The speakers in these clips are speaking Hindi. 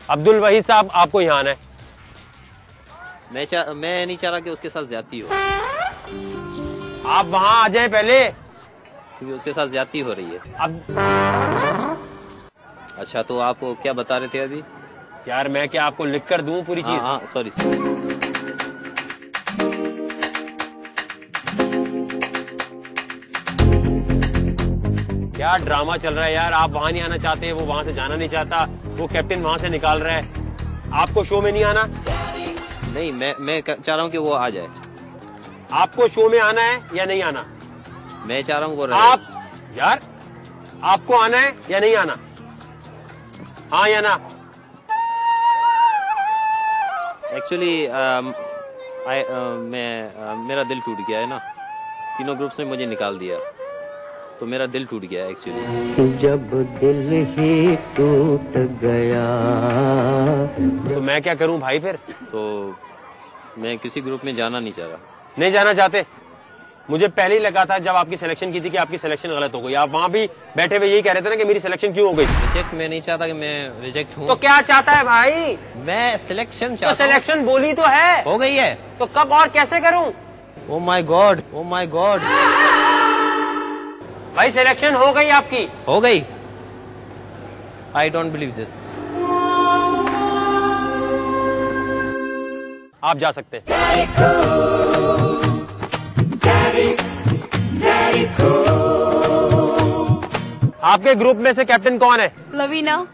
अब्दुल वहीद साहब, आपको यहाँ आना है। मैं नहीं चाह रहा कि उसके साथ ज्यादती हो। आप वहाँ आ जाएं पहले, क्योंकि उसके साथ ज्यादती हो रही है। अब अच्छा, तो आप क्या बता रहे थे अभी? यार मैं क्या आपको लिख कर दूं पूरी चीज? हाँ, सॉरी। क्या ड्रामा चल रहा है यार? आप वहाँ नहीं आना चाहते, वो वहाँ से जाना नहीं चाहता, वो कैप्टन वहाँ से निकाल रहा है, आपको शो में नहीं आना? नहीं, मैं चाह रहा हूँ कि वो आ जाए। आपको शो में आना है या नहीं आना? मैं चाह रहा हूँ वो रहे। आप यार, आपको आना है या नहीं आना? हाँ या ना? एक्चुअली मेरा दिल टूट गया है ना, तीनों ग्रुप्स ने मुझे निकाल दिया, तो मेरा दिल टूट गया एक्चुअली। जब दिल ही टूट गया तो मैं क्या करूं भाई फिर? तो मैं किसी ग्रुप में जाना नहीं चाह रहा। नहीं जाना चाहते? मुझे पहले ही लगा था जब आपकी सिलेक्शन की थी कि आपकी सिलेक्शन गलत हो गई। आप वहाँ भी बैठे हुए यही कह रहे थे ना कि मेरी सिलेक्शन क्यों हो गई? रिजेक्ट मैं नहीं चाहता कि मैं रिजेक्ट हूँ। तो क्या चाहता है भाई? मैं सिलेक्शन तो चाहता हूँ। सिलेक्शन बोली तो है, हो गई है। तो कब और कैसे करूं? Oh my God, oh my God. भाई सिलेक्शन हो गई आपकी? हो गई। I don't believe this. आप जा सकते हैं। आपके ग्रुप में से कैप्टन कौन है? लवीना।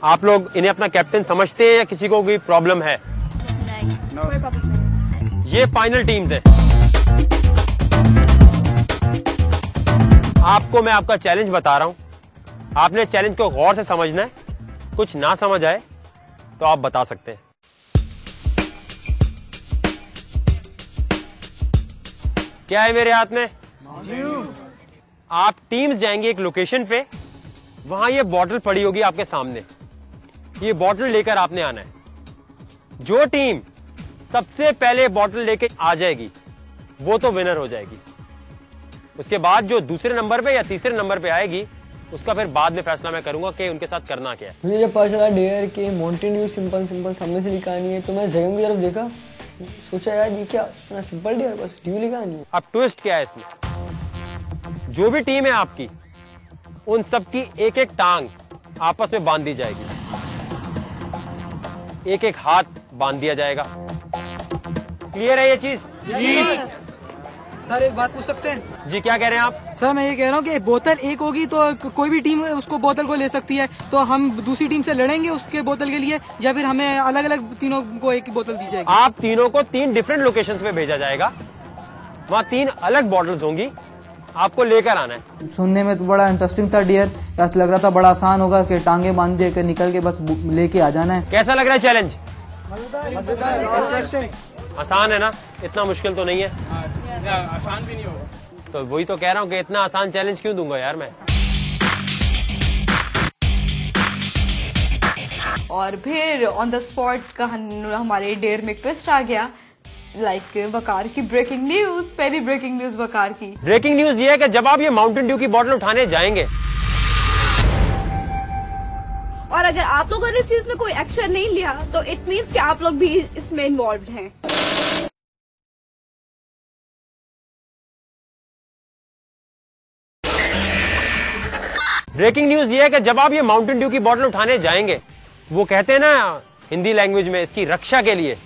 आप लोग इन्हें अपना कैप्टन समझते हैं या किसी को कोई प्रॉब्लम है? नहीं, कोई प्रॉब्लम नहीं। ये फाइनल टीम्स है। आपको मैं आपका चैलेंज बता रहा हूं, आपने चैलेंज को गौर से समझना है, कुछ ना समझ आए तो आप बता सकते हैं। क्या है मेरे हाथ में? आप टीम्स जाएंगे एक लोकेशन पे, वहां ये बॉटल पड़ी होगी आपके सामने, ये बॉटल लेकर आपने आना है। जो टीम सबसे पहले बॉटल लेके आ जाएगी वो तो विनर हो जाएगी। उसके बाद जो दूसरे नंबर पे या तीसरे नंबर पे आएगी उसका फिर बाद में फैसला मैं करूंगा कि उनके साथ करना क्या है। मुझे जब पता चला डेयर के माउंटेन ड्यू सिंपल सामने से लिखानी है, तो मैं जगह की तरफ देखा, सोचा यार ये क्या इतना सिंपल डेयर, बस ड्यू लिखानी है। अब ट्विस्ट क्या है इसमें? जो भी टीम है आपकी, उन सबकी एक एक टांग आपस में बांध दी जाएगी, एक एक हाथ बांध दिया जाएगा। क्लियर है ये चीज? सर एक बात पूछ सकते हैं? जी क्या कह रहे हैं आप? सर मैं ये कह रहा हूँ कि बोतल एक होगी तो कोई भी टीम उसको बोतल को ले सकती है, तो हम दूसरी टीम से लड़ेंगे उसके बोतल के लिए, या फिर हमें अलग अलग तीनों को एक ही बोतल दी जाएगी? आप तीनों को 3 डिफरेंट लोकेशंस पे भेजा जाएगा, वहाँ 3 अलग बॉटल्स होंगी, आपको लेकर आना है। सुनने में तो बड़ा इंटरेस्टिंग था डियर, लग रहा था बड़ा आसान होगा कि टांगे बांध दे कर निकल के बस लेके आ जाना है। कैसा लग रहा है चैलेंज? आसान है ना? इतना मुश्किल तो नहीं है। आसान भी नहीं होगा। तो वही तो कह रहा हूँ कि इतना आसान चैलेंज क्यों दूंगा यार मैं। और फिर ऑन द स्पॉट का हमारे डेयर में ट्विस्ट आ गया, लाइक वकार की ब्रेकिंग न्यूज, पहली ब्रेकिंग न्यूज वकार की। ब्रेकिंग न्यूज ये है कि जब आप ये माउंटेन ड्यू की बोतल उठाने जाएंगे, और अगर आप लोगों ने इस चीज में कोई एक्शन नहीं लिया तो इट मीन्स कि आप लोग भी इसमें इन्वॉल्व हैं। ब्रेकिंग न्यूज ये है कि जब आप ये माउंटेन ड्यू की बोतल उठाने जाएंगे, वो कहते हैं ना हिंदी लैंग्वेज में, इसकी रक्षा के लिए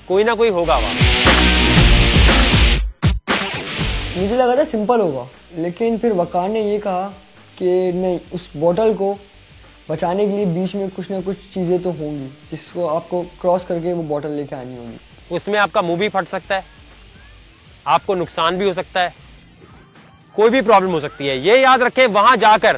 कोई ना कोई होगा वहां। मुझे लगा था सिंपल होगा, लेकिन फिर वकार ने ये कहा कि नहीं, उस बोतल को बचाने के लिए बीच में कुछ ना कुछ चीजें तो होंगी जिसको आपको क्रॉस करके वो बोतल लेके आनी होगी। उसमें आपका मुंह भी फट सकता है, आपको नुकसान भी हो सकता है, कोई भी प्रॉब्लम हो सकती है। ये याद रखें, वहां जाकर